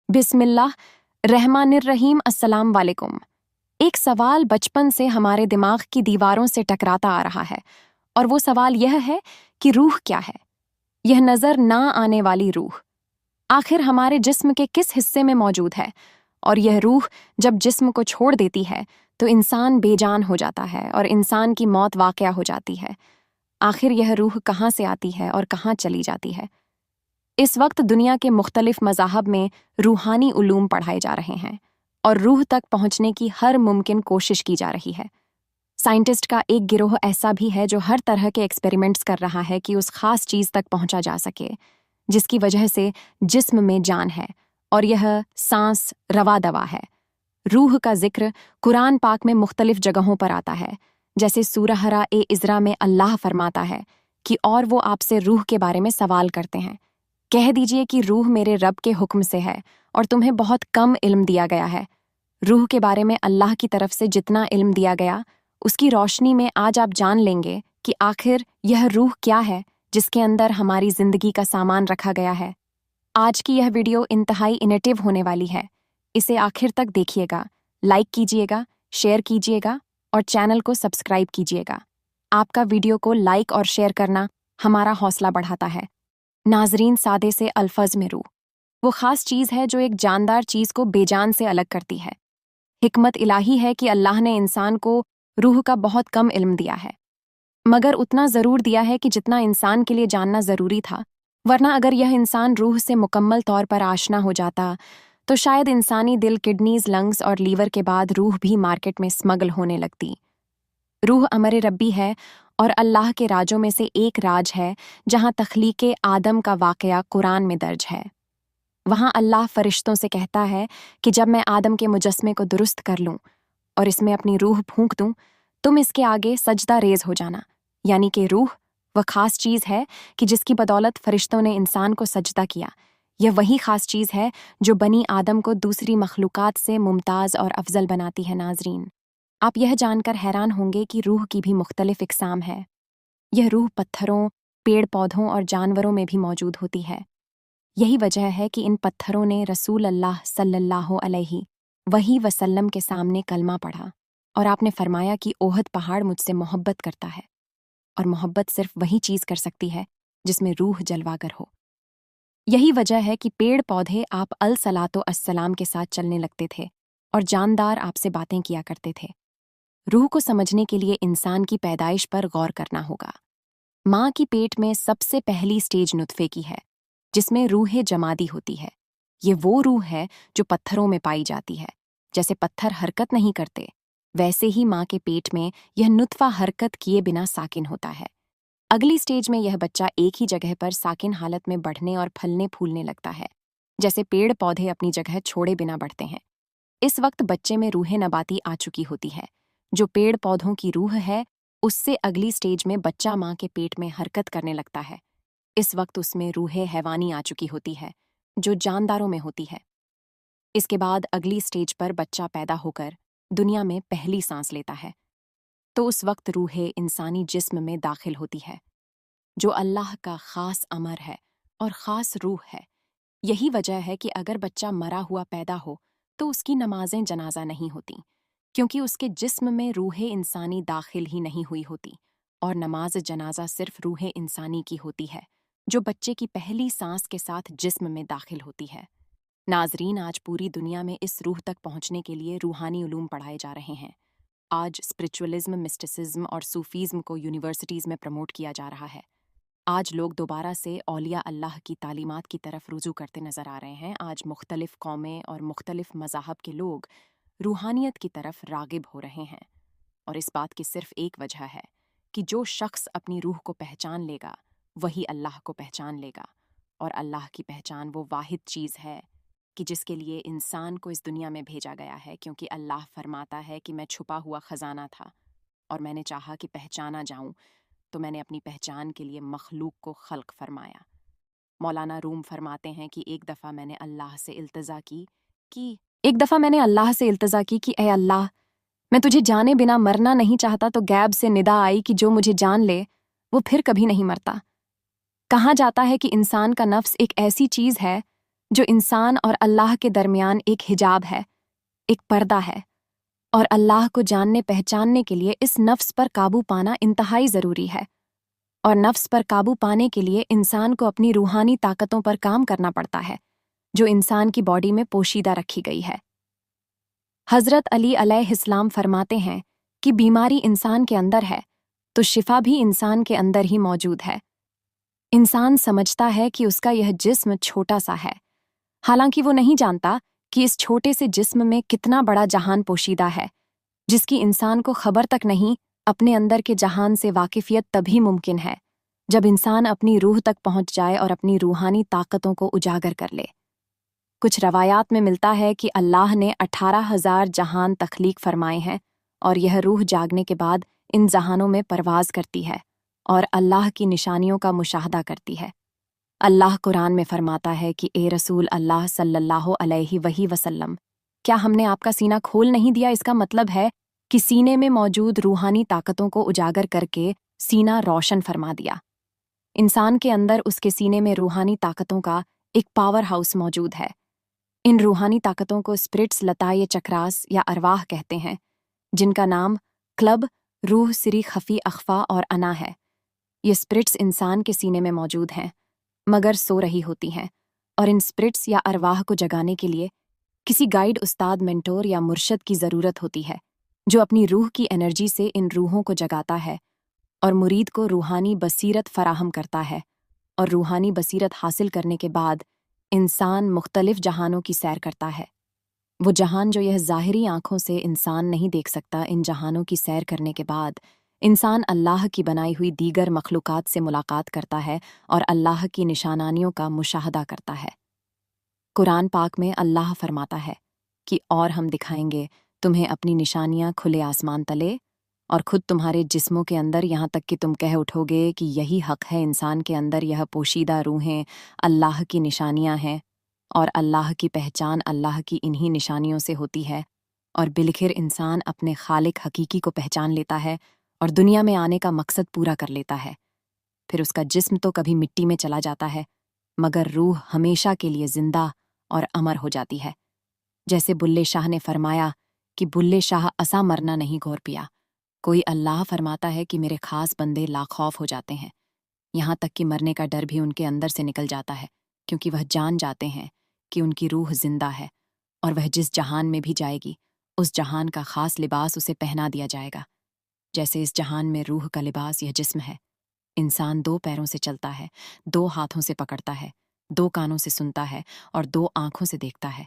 बिस्मिल्लाह रहमानिर रहीम। अस्सलाम वालेकुम। एक सवाल बचपन से हमारे दिमाग की दीवारों से टकराता आ रहा है, और वो सवाल यह है कि रूह क्या है? यह नज़र ना आने वाली रूह आखिर हमारे जिस्म के किस हिस्से में मौजूद है? और यह रूह जब जिस्म को छोड़ देती है तो इंसान बेजान हो जाता है और इंसान की मौत वाक़या हो जाती है। आखिर यह रूह कहाँ से आती है और कहाँ चली जाती है? इस वक्त दुनिया के मुख्तलिफ मज़ाहब में रूहानी उलूम पढ़ाए जा रहे हैं और रूह तक पहुंचने की हर मुमकिन कोशिश की जा रही है। साइंटिस्ट का एक गिरोह ऐसा भी है जो हर तरह के एक्सपेरिमेंट्स कर रहा है कि उस खास चीज़ तक पहुंचा जा सके जिसकी वजह से जिस्म में जान है, और यह सांस रवा दवा है। रूह का जिक्र कुरान पाक में मुख्तलिफ जगहों पर आता है, जैसे सूरह इज़रा में अल्लाह फरमाता है कि और वो आपसे रूह के बारे में सवाल करते हैं, कह दीजिए कि रूह मेरे रब के हुक्म से है और तुम्हें बहुत कम इल्म दिया गया है। रूह के बारे में अल्लाह की तरफ से जितना इल्म दिया गया उसकी रोशनी में आज आप जान लेंगे कि आखिर यह रूह क्या है जिसके अंदर हमारी जिंदगी का सामान रखा गया है। आज की यह वीडियो इंतहाई इनेटिव होने वाली है। इसे आखिर तक देखिएगा, लाइक कीजिएगा, शेयर कीजिएगा और चैनल को सब्सक्राइब कीजिएगा। आपका वीडियो को लाइक और शेयर करना हमारा हौसला बढ़ाता है। नाजरीन, सादे से अल्फज में रूह वो खास चीज़ है जो एक जानदार चीज़ को बेजान से अलग करती है। हिकमत इलाही है कि अल्लाह ने इंसान को रूह का बहुत कम इल्म दिया है, मगर उतना ज़रूर दिया है कि जितना इंसान के लिए जानना ज़रूरी था। वरना अगर यह इंसान रूह से मुकम्मल तौर पर आशना हो जाता तो शायद इंसानी दिल, किडनीज, लंग्स और लीवर के बाद रूह भी मार्केट में स्मगल होने लगती। रूह अमर रब्बी है और अल्लाह के राजों में से एक राज है जहाँ तख्लीक़े आदम का वाक़या कुरान में दर्ज है। वहाँ अल्लाह फरिश्तों से कहता है कि जब मैं आदम के मुजस्मे को दुरुस्त कर लूँ और इसमें अपनी रूह फूंक दूँ, तुम इसके आगे सजदा रेज हो जाना। यानी कि रूह वह खास चीज़ है कि जिसकी बदौलत फरिश्तों ने इंसान को सजदा किया। यह वही खास चीज़ है जो बनी आदम को दूसरी मखलूक़ात से मुमताज़ और अफजल बनाती है। नाजरीन, आप यह जानकर हैरान होंगे कि रूह की भी मुख्तलिफ इक़साम है। यह रूह पत्थरों, पेड़ पौधों और जानवरों में भी मौजूद होती है। यही वजह है कि इन पत्थरों ने रसूल अल्लाह सल्लल्लाहु अलैहि वसल्लम के सामने कलमा पढ़ा और आपने फरमाया कि ओहद पहाड़ मुझसे मोहब्बत करता है, और मोहब्बत सिर्फ वही चीज़ कर सकती है जिसमें रूह जलवागर हो। यही वजह है कि पेड़ पौधे आप अलसलातो अस्सलाम के साथ चलने लगते थे और जानदार आपसे बातें किया करते थे। रूह को समझने के लिए इंसान की पैदाइश पर गौर करना होगा। माँ की पेट में सबसे पहली स्टेज नुत्फे की है जिसमें रूह जमादी होती है। ये वो रूह है जो पत्थरों में पाई जाती है। जैसे पत्थर हरकत नहीं करते, वैसे ही माँ के पेट में यह नुत्फा हरकत किए बिना साकिन होता है। अगली स्टेज में यह बच्चा एक ही जगह पर साकिन हालत में बढ़ने और फलने फूलने लगता है, जैसे पेड़ पौधे अपनी जगह छोड़े बिना बढ़ते हैं। इस वक्त बच्चे में रूह नबाती आ चुकी होती है, जो पेड़ पौधों की रूह है। उससे अगली स्टेज में बच्चा माँ के पेट में हरकत करने लगता है। इस वक्त उसमें रूह हैवानी आ चुकी होती है, जो जानदारों में होती है। इसके बाद अगली स्टेज पर बच्चा पैदा होकर दुनिया में पहली सांस लेता है, तो उस वक्त रूह इंसानी जिस्म में दाखिल होती है, जो अल्लाह का ख़ास अमर है और ख़ास रूह है। यही वजह है कि अगर बच्चा मरा हुआ पैदा हो तो उसकी नमाजें जनाजा नहीं होती, क्योंकि उसके जिस्म में रूह इंसानी दाखिल ही नहीं हुई होती, और नमाज जनाजा सिर्फ रूह इंसानी की होती है, जो बच्चे की पहली सांस के साथ जिस्म में दाखिल होती है। नाजरीन, आज पूरी दुनिया में इस रूह तक पहुंचने के लिए रूहानी उलूम पढ़ाए जा रहे हैं। आज स्पिरिचुअलिज्म, मिस्टिसिज्म और सूफीज़्म को यूनिवर्सिटीज़ में प्रमोट किया जा रहा है। आज लोग दोबारा से औलिया अल्लाह की तालीमात की तरफ रुजू करते नज़र आ रहे हैं। आज मुख्तलिफ कौमें और मुख्तलिफ मज़ाहब के लोग रूहानियत की तरफ रागिब हो रहे हैं, और इस बात की सिर्फ एक वजह है कि जो शख्स अपनी रूह को पहचान लेगा वही अल्लाह को पहचान लेगा, और अल्लाह की पहचान वो वाहिद चीज़ है कि जिसके लिए इंसान को इस दुनिया में भेजा गया है। क्योंकि अल्लाह फरमाता है कि मैं छुपा हुआ ख़जाना था और मैंने चाहा कि पहचाना जाऊं, तो मैंने अपनी पहचान के लिए मखलूक को खल्क फरमाया। मौलाना रूम फरमाते हैं कि एक दफ़ा मैंने अल्लाह से इल्तज़ा की कि ए अल्लाह, मैं तुझे जाने बिना मरना नहीं चाहता, तो गैब से निदा आई कि जो मुझे जान ले वो फिर कभी नहीं मरता। कहा जाता है कि इंसान का नफ्स एक ऐसी चीज़ है जो इंसान और अल्लाह के दरमियान एक हिजाब है, एक पर्दा है। और अल्लाह को जानने पहचानने के लिए इस नफ्स पर काबू पाना इंतहाई ज़रूरी है। और नफ्स पर काबू पाने के लिए इंसान को अपनी रूहानी ताकतों पर काम करना पड़ता है, जो इंसान की बॉडी में पोशीदा रखी गई है। हज़रत अली अलैहिस्सलाम फरमाते हैं कि बीमारी इंसान के अंदर है, तो शिफा भी इंसान के अंदर ही मौजूद है। इंसान समझता है कि उसका यह जिस्म छोटा सा है, हालांकि वो नहीं जानता कि इस छोटे से जिस्म में कितना बड़ा जहान पोशीदा है, जिसकी इंसान को खबर तक नहीं। अपने अंदर के जहान से वाकिफियत तभी मुमकिन है जब इंसान अपनी रूह तक पहुंच जाए और अपनी रूहानी ताकतों को उजागर कर ले। कुछ रवायात में मिलता है कि अल्लाह ने 18,000 जहान तख्लीक फरमाए हैं, और यह रूह जागने के बाद इन जहानों में परवाज करती है और अल्लाह की निशानियों का मुशाहदा करती है। अल्लाह कुरान में फरमाता है कि ए रसूल अल्लाह सल्लल्लाहु अलैहि वसल्लम, क्या हमने आपका सीना खोल नहीं दिया? इसका मतलब है कि सीने में मौजूद रूहानी ताकतों को उजागर करके सीना रोशन फरमा दिया। इंसान के अंदर उसके सीने में रूहानी ताकतों का एक पावर हाउस मौजूद है। इन रूहानी ताकतों को स्पिरिट्स, लताए चक्रास या अरवाह कहते हैं, जिनका नाम क्लब, रूह, सिरी, खफी, अख्फा और अना है। ये स्पिरिट्स इंसान के सीने में मौजूद हैं, मगर सो रही होती हैं, और इन स्पिरिट्स या अरवाह को जगाने के लिए किसी गाइड, उस्ताद, मेंटोर या मुर्शद की ज़रूरत होती है, जो अपनी रूह की एनर्जी से इन रूहों को जगाता है और मुरीद को रूहानी बसीरत फराहम करता है। और रूहानी बसीरत हासिल करने के बाद इंसान मुख्तलिफ जहानों की सैर करता है। वो जहान जो यह ज़ाहिरी आंखों से इंसान नहीं देख सकता, इन जहानों की सैर करने के बाद इंसान अल्लाह की बनाई हुई दीगर मखलूक़ात से मुलाकात करता है और अल्लाह की निशानानियों का मुशाहदा करता है। कुरान पाक में अल्लाह फरमाता है कि और हम दिखाएंगे तुम्हें अपनी निशानियां खुले आसमान तले और खुद तुम्हारे जिस्मों के अंदर, यहाँ तक कि तुम कह उठोगे कि यही हक है। इंसान के अंदर यह पोशीदा रूहें अल्लाह की निशानियां हैं, और अल्लाह की पहचान अल्लाह की इन्हीं निशानियों से होती है। और बिलखिर इंसान अपने खालिक हकीकी को पहचान लेता है और दुनिया में आने का मकसद पूरा कर लेता है। फिर उसका जिस्म तो कभी मिट्टी में चला जाता है, मगर रूह हमेशा के लिए जिंदा और अमर हो जाती है। जैसे बुल्ले शाह ने फरमाया कि बुल्ले शाह असा मरना नहीं घोर पिया। कोई अल्लाह फरमाता है कि मेरे खास बंदे लाखौफ हो जाते हैं, यहाँ तक कि मरने का डर भी उनके अंदर से निकल जाता है, क्योंकि वह जान जाते हैं कि उनकी रूह जिंदा है और वह जिस जहान में भी जाएगी, उस जहान का खास लिबास उसे पहना दिया जाएगा। जैसे इस जहान में रूह का लिबास यह जिस्म है। इंसान 2 पैरों से चलता है, 2 हाथों से पकड़ता है, 2 कानों से सुनता है और 2 आंखों से देखता है।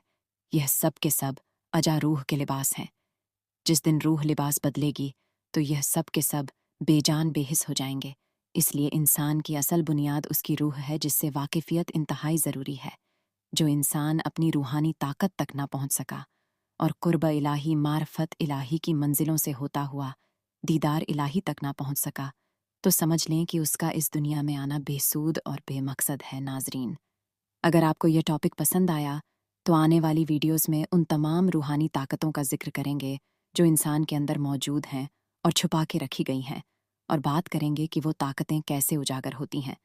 यह सब के सब अजा रूह के लिबास हैं। जिस दिन रूह लिबास बदलेगी तो यह सब के सब बेजान बेहिस हो जाएंगे। इसलिए इंसान की असल बुनियाद उसकी रूह है, जिससे वाकिफियत इंतहाई ज़रूरी है। जो इंसान अपनी रूहानी ताकत तक ना पहुंच सका और कुर्ब इलाही, मारफत इलाही की मंजिलों से होता हुआ दीदार इलाही तक ना पहुंच सका, तो समझ लें कि उसका इस दुनिया में आना बेसूद और बेमकसद है। नाजरीन, अगर आपको यह टॉपिक पसंद आया तो आने वाली वीडियोस में उन तमाम रूहानी ताकतों का जिक्र करेंगे जो इंसान के अंदर मौजूद हैं और छुपा के रखी गई हैं, और बात करेंगे कि वो ताकतें कैसे उजागर होती हैं।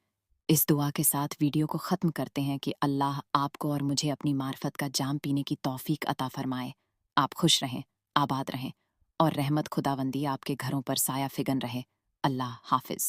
इस दुआ के साथ वीडियो को ख़त्म करते हैं कि अल्लाह आपको और मुझे अपनी मार्फत का जाम पीने की तौफीक अता फरमाए। आप खुश रहें, आबाद रहें, और रहमत खुदावंदी आपके घरों पर साया फिगन रहे। अल्लाह हाफिज़।